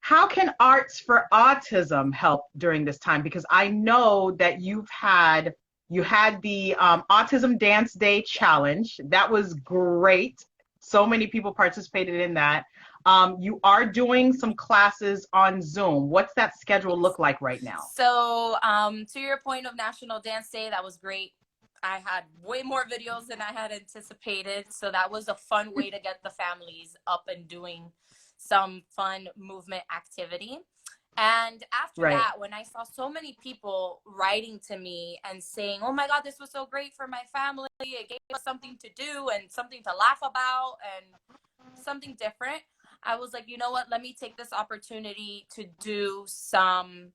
how can Arts for Autism help during this time? Because I know that you had the Autism Dance Day Challenge. That was great. So many people participated in that. You are doing some classes on Zoom. What's that schedule look like right now? So to your point of National Dance Day, that was great. I had way more videos than I had anticipated. So that was a fun way to get the families up and doing some fun movement activity. And after Right. that, when I saw so many people writing to me and saying, oh my God, this was so great for my family. It gave us something to do and something to laugh about and something different. I was like, you know what? Let me take this opportunity to do some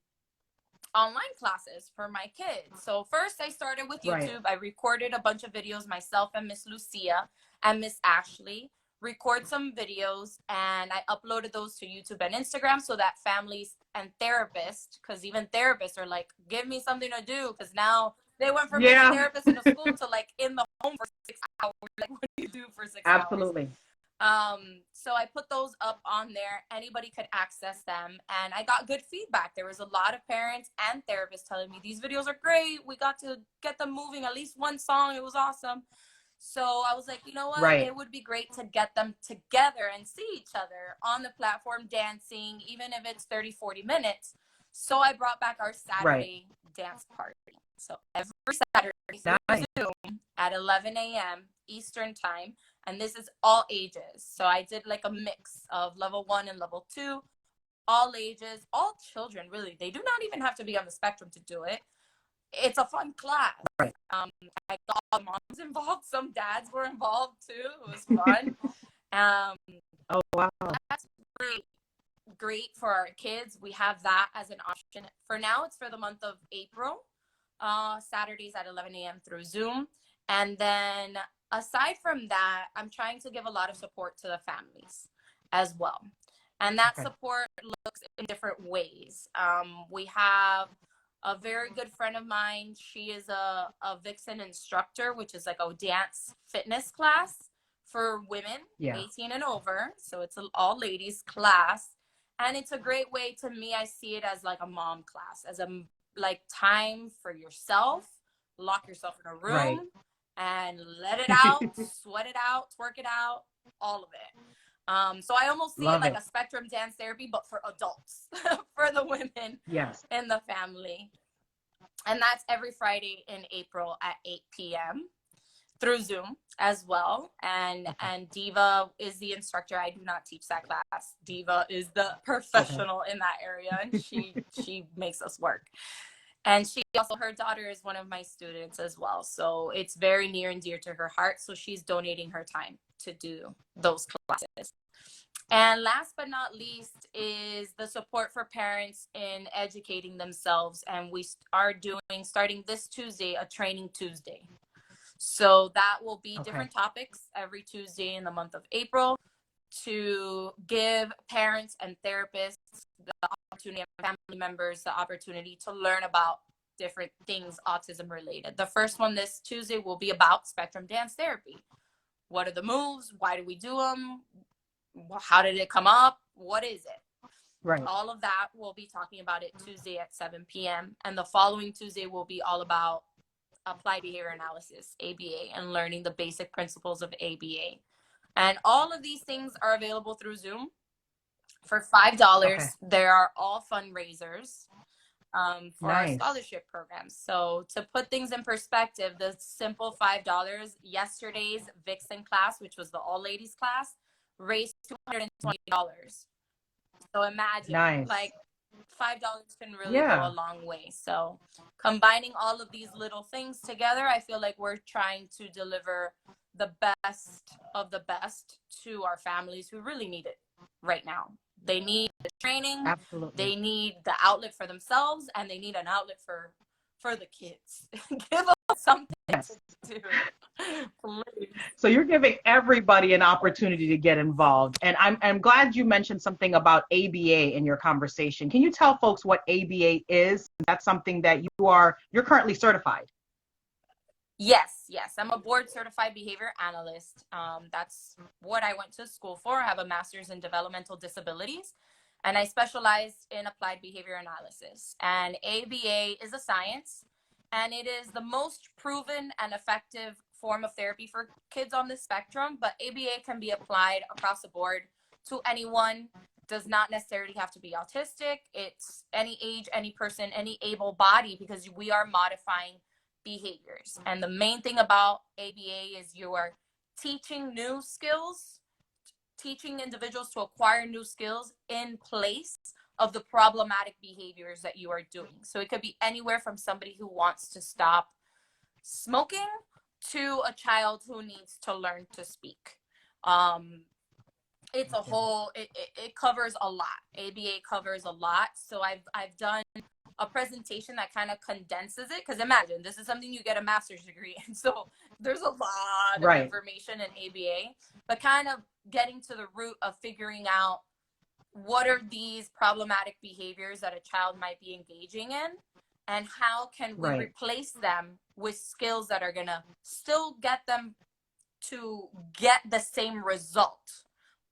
online classes for my kids. So first I started with Right. YouTube. I recorded a bunch of videos, myself and Miss Lucia and Miss Ashley record some videos, and I uploaded those to YouTube and Instagram so that families and therapists, because even therapists are like, give me something to do, because now they went from being a Yeah, therapist in a school to like in the home for 6 hours. Like, what do you do for 6 hours? absolutely. So I put those up on there. Anybody could access them. And I got good feedback. There was a lot of parents and therapists telling me these videos are great. We got to get them moving, at least one song. It was awesome. So I was like, you know what? Right. It would be great to get them together and see each other on the platform dancing, even if it's 30, 40 minutes. So I brought back our Right. Saturday dance party. So every Saturday through Nice. Zoom at 11 a.m. Eastern time. And this is all ages. So I did like a mix of level 1 and level 2, all ages, all children, really. They do not even have to be on the spectrum to do it. It's a fun class. Right. I got all the moms involved. Some dads were involved too. It was fun. Um, Oh, wow. that's great. Great for our kids. We have that as an option. For now, it's for the month of April. Saturdays at 11 a.m. through Zoom. And then aside from that, I'm trying to give a lot of support to the families as well. And that Okay. support looks in different ways. We have a very good friend of mine. She is a Vixen instructor, which is like a dance fitness class for women Yeah. 18 and over. So it's an all ladies class. And it's a great way, to me, I see it as like a mom class, as a like time for yourself, lock yourself in a Right. room and let it out, sweat it out, twerk it out, all of it. So I almost see it Love like it. a spectrum dance therapy, but for adults, for the women Yes. in the family. And that's every Friday in April at 8 p.m. through Zoom as well. And Okay. and Diva is the instructor. I do not teach that class. Diva is the Okay. professional in that area, and she makes us work. And she also, her daughter is one of my students as well. So it's very near and dear to her heart. So she's donating her time to do those classes. And last but not least is the support for parents in educating themselves. And we are doing, starting this Tuesday, a training Tuesday. So that will be Okay. different topics every Tuesday in the month of April to give parents and therapists the opportunity, and family members the opportunity to learn about different things autism related. The first one this Tuesday will be about spectrum dance therapy. What are the moves? Why do we do them? How did it come up? What is it? Right. All of that, we'll be talking about it Tuesday at 7 p.m. And the following Tuesday will be all about applied behavior analysis, ABA, and learning the basic principles of ABA. And all of these things are available through Zoom for $5. Okay. There are all fundraisers for our Nice. scholarship programs. So to put things in perspective, the simple $5, yesterday's Vixen class, which was the all ladies class, raised $220. So imagine, Nice. like, $5 can really go a Yeah. long way. So combining all of these little things together, I feel like we're trying to deliver the best of the best to our families who really need it right now. They need the training, Absolutely. they need the outlet for themselves, and they need an outlet for the kids. Give them something Yes. to do. Please. So you're giving everybody an opportunity to get involved. And I'm glad you mentioned something about ABA in your conversation. Can you tell folks what ABA is? That's something that you're currently certified. Yes. I'm a board certified behavior analyst. That's what I went to school for. I have a master's in developmental disabilities. and I specialized in applied behavior analysis. And ABA is a science, and it is the most proven and effective form of therapy for kids on the spectrum. But ABA can be applied across the board to anyone. Does not necessarily have to be autistic. It's any age, any person, any able body, because we are modifying behaviors. And the main thing about ABA is you are teaching new skills, teaching individuals to acquire new skills in place of the problematic behaviors that you are doing. So it could be anywhere from somebody who wants to stop smoking to a child who needs to learn to speak. It's a whole, it covers a lot. ABA covers a lot. So I've done a presentation that kind of condenses it, because imagine this is something you get a master's degree in, so there's a lot of information in ABA, but kind of getting to the root of figuring out what are these problematic behaviors that a child might be engaging in, and how can we replace them with skills that are going to still get them to get the same result,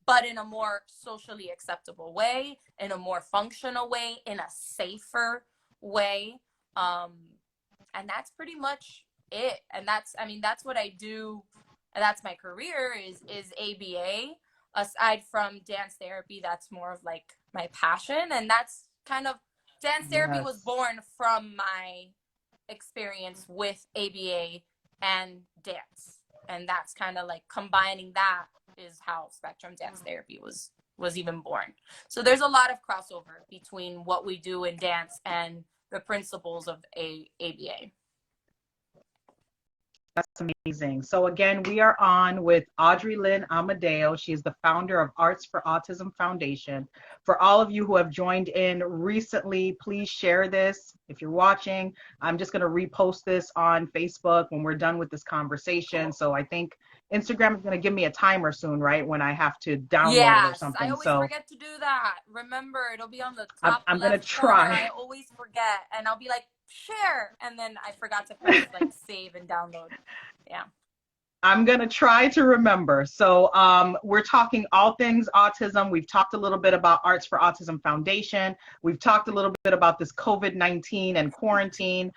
but in a more socially acceptable way, in a more functional way, in a safer way. And that's pretty much it. And that's what I do. And that's my career is ABA. Aside from dance therapy, that's more of like my passion. And that's kind of, dance therapy was born from my experience with ABA and dance. And that's kind of like combining that is how spectrum dance therapy was even born. So there's a lot of crossover between what we do in dance and the principles of ABA. That's amazing. So again, we are on with Audrey Lynn Amadeo. She is the founder of Arts for Autism Foundation. For all of you who have joined in recently, please share this. If you're watching, I'm just going to repost this on Facebook when we're done with this conversation. Cool. So I think Instagram is going to give me a timer soon, right? When I have to download it or something. I always forget to do that. Remember, it'll be on the top I'm left gonna try. corner. I always forget, and I'll be like, share, and then I forgot to press like save and download. Yeah. I'm going to try to remember. So we're talking all things autism. We've talked a little bit about Arts for Autism Foundation. We've talked a little bit about this COVID-19 and quarantine.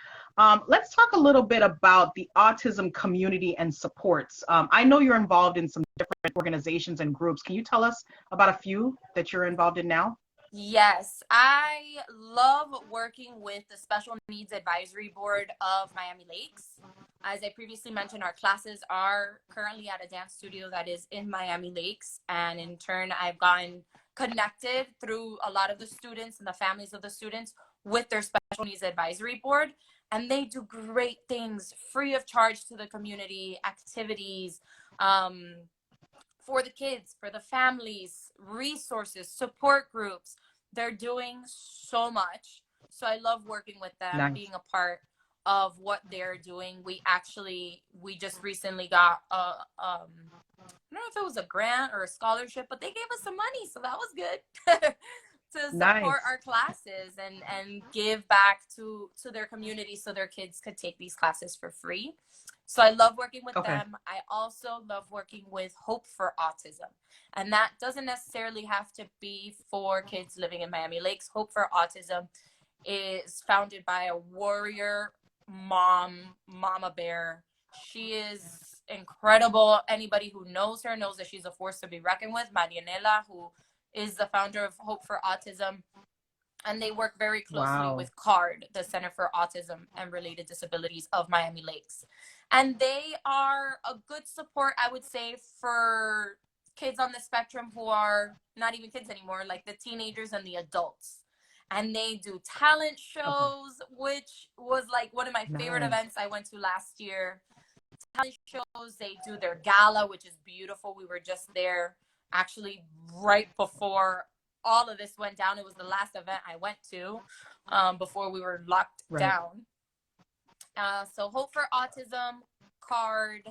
Let's talk a little bit about the autism community and supports. I know you're involved in some different organizations and groups. Can you tell us about a few that you're involved in now? Yes, I love working with the Special Needs Advisory Board of Miami Lakes. As I previously mentioned, our classes are currently at a dance studio that is in Miami Lakes. And in turn, I've gotten connected through a lot of the students and the families of the students with their Special Needs Advisory Board. And they do great things free of charge to the community, activities, for the kids, for the families, resources, support groups. They're doing so much. So I love working with them, being a part of what they're doing. We just recently got I don't know if it was a grant or a scholarship, but they gave us some money, so that was good. To support our classes and give back to their community so their kids could take these classes for free. So I love working with them. I also love working with Hope for Autism. And that doesn't necessarily have to be for kids living in Miami Lakes. Hope for Autism is founded by a warrior mom, Mama Bear. She is incredible. Anybody who knows her knows that she's a force to be reckoned with. Marianela, who is the founder of Hope for Autism. And they work very closely with CARD, the Center for Autism and Related Disabilities of Miami Lakes. And they are a good support, I would say, for kids on the spectrum who are not even kids anymore, like the teenagers and the adults. And they do talent shows, which was like one of my favorite events I went to last year. Talent shows, they do their gala, which is beautiful. We were just there actually right before all of this went down. It was the last event I went to before we were locked down. So Hope for Autism, CARD,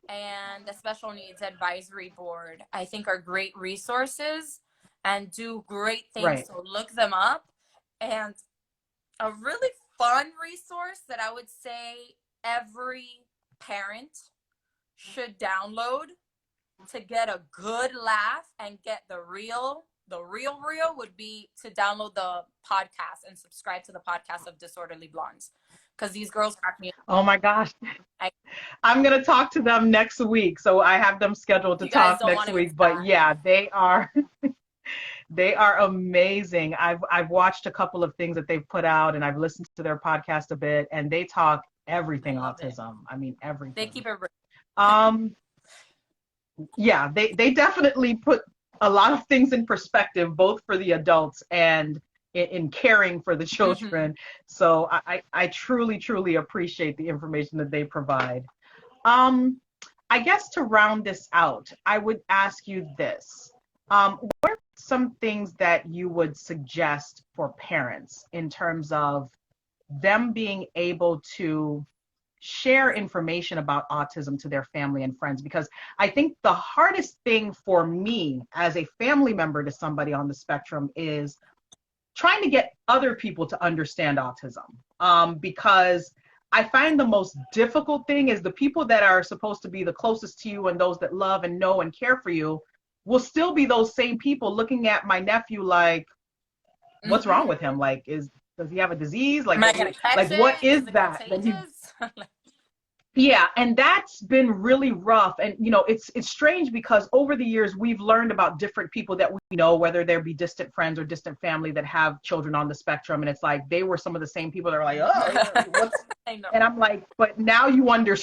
and the Special Needs Advisory Board, I think, are great resources and do great things. So look them up. And a really fun resource that I would say every parent should download to get a good laugh and get the real the real would be to download the podcast and subscribe to the podcast of Disorderly Blondes, because these girls crack me up. Oh my gosh. I, I'm going to talk to them next week. So I have them scheduled to you guys talk don't next want to miss week. But that. yeah, they are amazing. I've watched a couple of things that they've put out, and I've listened to their podcast a bit, and they talk everything autism. I mean, everything. They keep it real. Yeah, they definitely put a lot of things in perspective, both for the adults and in caring for the children. So I truly, truly appreciate the information that they provide. I guess to round this out, I would ask you this. What are some things that you would suggest for parents in terms of them being able to share information about autism to their family and friends? Because I think the hardest thing for me as a family member to somebody on the spectrum is trying to get other people to understand autism. Because I find the most difficult thing is the people that are supposed to be the closest to you and those that love and know and care for you will still be those same people looking at my nephew like, what's wrong with him? Like, does he have a disease? Like, Am I gonna catch it? what is it that? contagious? Yeah, and that's been really rough. And it's strange because over the years we've learned about different people that we know, whether there be distant friends or distant family that have children on the spectrum, and it's like they were some of the same people that are like, oh, yeah, what's and I'm like, but now you understand